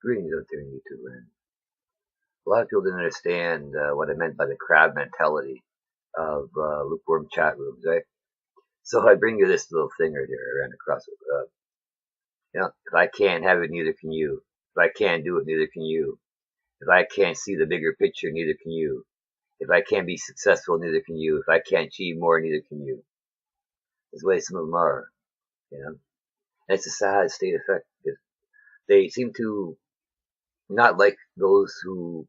Greetings out there in YouTube land. A lot of people didn't understand what I meant by the crab mentality of lukewarm chat rooms, right? So I bring you this little thing right here I ran across. If I can't have it, neither can you. If I can't do it, neither can you. If I can't see the bigger picture, neither can you. If I can't be successful, neither can you. If I can't achieve more, neither can you. That's the way some of them are, And it's a sad state effect because they seem to not like those who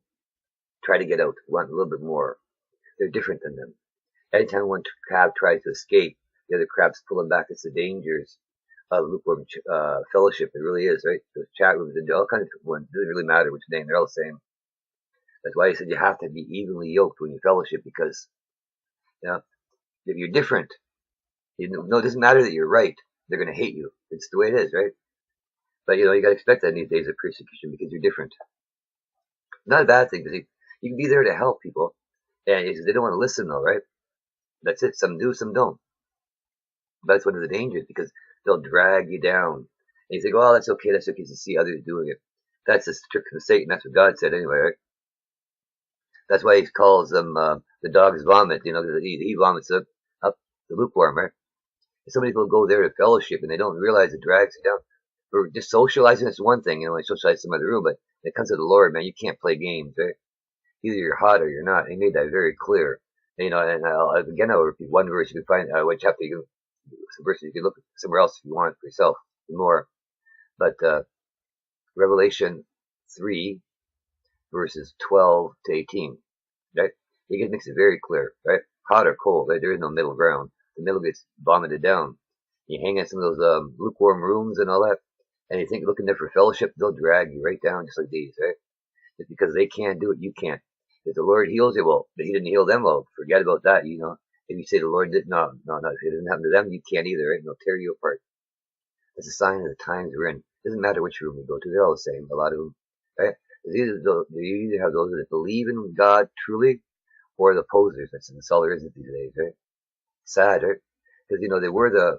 try to get out, want a little bit more. They're different than them. Anytime one crab tries to escape, the other crabs pull him back. It's the dangers of lukewarm fellowship. It really is, right? Those chat rooms and all kinds of ones. It doesn't really matter which name. They're all the same. That's why he said you have to be evenly yoked when you fellowship because, if you're different, it doesn't matter that you're right. They're going to hate you. It's the way it is, right? But, you got to expect that in these days of persecution because you're different. Not a bad thing because you can be there to help people. And they don't want to listen though, right? That's it. Some do, some don't. But that's one of the dangers because they'll drag you down. And you think, oh, that's okay to see others doing it. That's a trick from Satan. That's what God said anyway, right? That's why he calls them the dog's vomit. He vomits up the lukewarm, right? And some people go there to fellowship and they don't realize it drags you down. Or just socializing is one thing, I socialize in some other room, but when it comes to the Lord, man, you can't play games, right? Either you're hot or you're not. He made that very clear. And I'll repeat one verse. You can find one chapter. Some verses you can look somewhere else if you want for yourself more. But Revelation 3 verses 12 to 18, right? It makes it very clear, right? Hot or cold, right? There is no middle ground. The middle gets vomited down. You hang in some of those lukewarm rooms and all that, and you think looking there for fellowship, they'll drag you right down just like these, right? It's because they can't do it, you can't. If the Lord heals you, well, but he didn't heal them, well, forget about that, If you say the Lord did, no, if it didn't happen to them, you can't either, right? They'll tear you apart. It's a sign of the times we're in. It doesn't matter which room you go to, they're all the same, a lot of them, right? You either have those that believe in God truly, or the posers. That's all there is these days, right? Sad, right? Because, they were the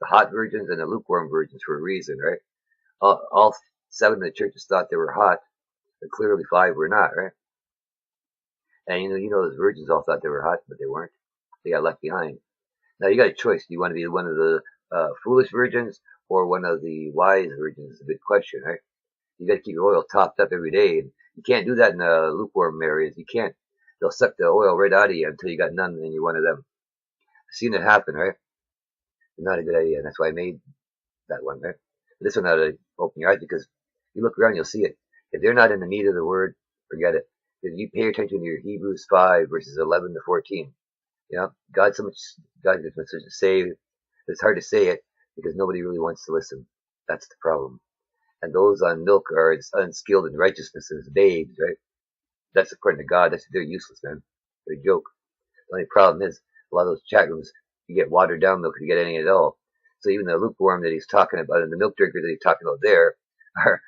hot virgins and the lukewarm virgins for a reason, right? All 7 of the churches thought they were hot, but clearly 5 were not, right? And those virgins all thought they were hot, but they weren't. They got left behind. Now you got a choice. Do you want to be one of the foolish virgins or one of the wise virgins? It's a big question, right? You got to keep your oil topped up every day, and you can't do that in lukewarm areas. You can't. They'll suck the oil right out of you until you got none, and you're one of them. I've seen it happen, right? It's not a good idea. And that's why I made that one, right? But this one ought to open your eyes because you look around, you'll see it. If they're not in the meat of the word, forget it. If you pay attention to your Hebrews 5 verses 11 to 14, God has much to say. It's hard to say it because nobody really wants to listen. That's the problem. And those on milk are unskilled in righteousness as babes, right? That's according to God. They're useless, man. They're a joke. The only problem is a lot of those chat rooms, you get watered down milk if you get any at all. So even the lukewarm that he's talking about and the milk drinkers that he's talking about there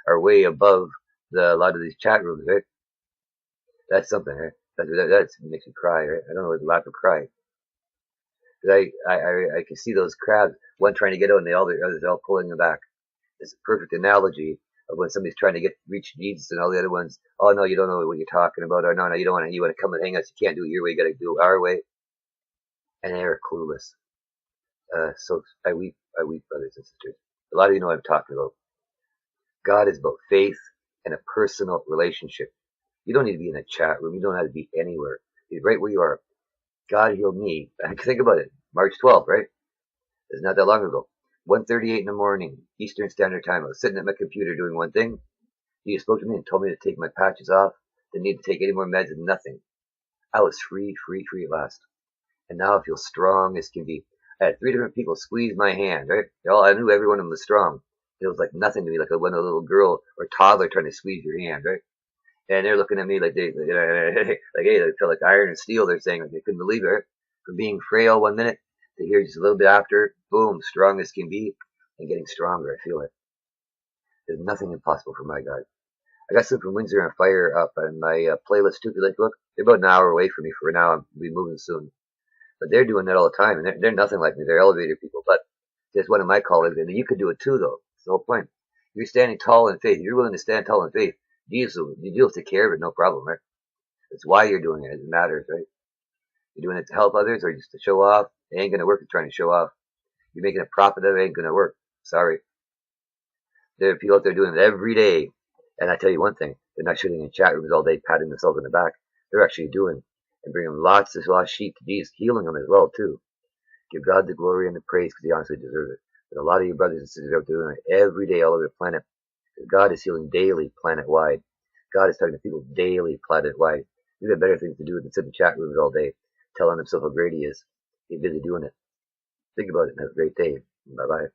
are way above a lot of these chat rooms, right? That's something, right? That makes me cry, right? I don't know, laugh or cry. Because I can see those crabs, one trying to get out and the others all pulling them back. It's a perfect analogy of when somebody's trying to reach Jesus and all the other ones, oh no, you don't know what you're talking about, or no, you don't want to come and hang us, you can't do it your way, you gotta do it our way. And they're clueless. So I weep, brothers and sisters. A lot of you know what I'm talking about. God is about faith and a personal relationship. You don't need to be in a chat room. You don't have to be anywhere. You're right where you are. God healed me. Think about it. March 12th, right? It's not that long ago. 1:38 in the morning, Eastern Standard Time. I was sitting at my computer doing one thing. He spoke to me and told me to take my patches off. Didn't need to take any more meds and nothing. I was free at last. And now I feel strong as can be. I had 3 different people squeeze my hand, right? I knew every one of them was strong. It was like nothing to me, like when a little girl or toddler trying to squeeze your hand, right? And they're looking at me like hey, they felt like iron and steel. They're saying like they couldn't believe it. From being frail 1 minute to here just a little bit after, boom, strong as can be, and getting stronger. I feel it. There's nothing impossible for my God. I got some from Windsor on Fire up on my playlist too. If you like to look, they're about an hour away from me for now. I'll be moving soon. But they're doing that all the time, and they're nothing like me. They're elevator people. But just one of my colleagues, and you could do it too, though. It's the whole point. You're standing tall in faith. You're willing to stand tall in faith. Jesus will take care of it, no problem, right? That's why you're doing it. It matters, right? You're doing it to help others or just to show off. It ain't gonna work if you're trying to show off. You're making a profit of it. Ain't gonna work. Sorry. There are people out there doing it every day. And I tell you one thing, they're not sitting in chat rooms all day patting themselves on the back. They're actually doing and bringing lots of lost sheep to Jesus, healing them as well too. Give God the glory and the praise because He honestly deserves it. But a lot of you brothers and sisters are doing it every day all over the planet. God is healing daily, planet wide. God is talking to people daily, planet wide. We've got better things to do than sit in chat rooms all day, telling himself how great He is. He's busy doing it. Think about it and have a great day. Bye bye.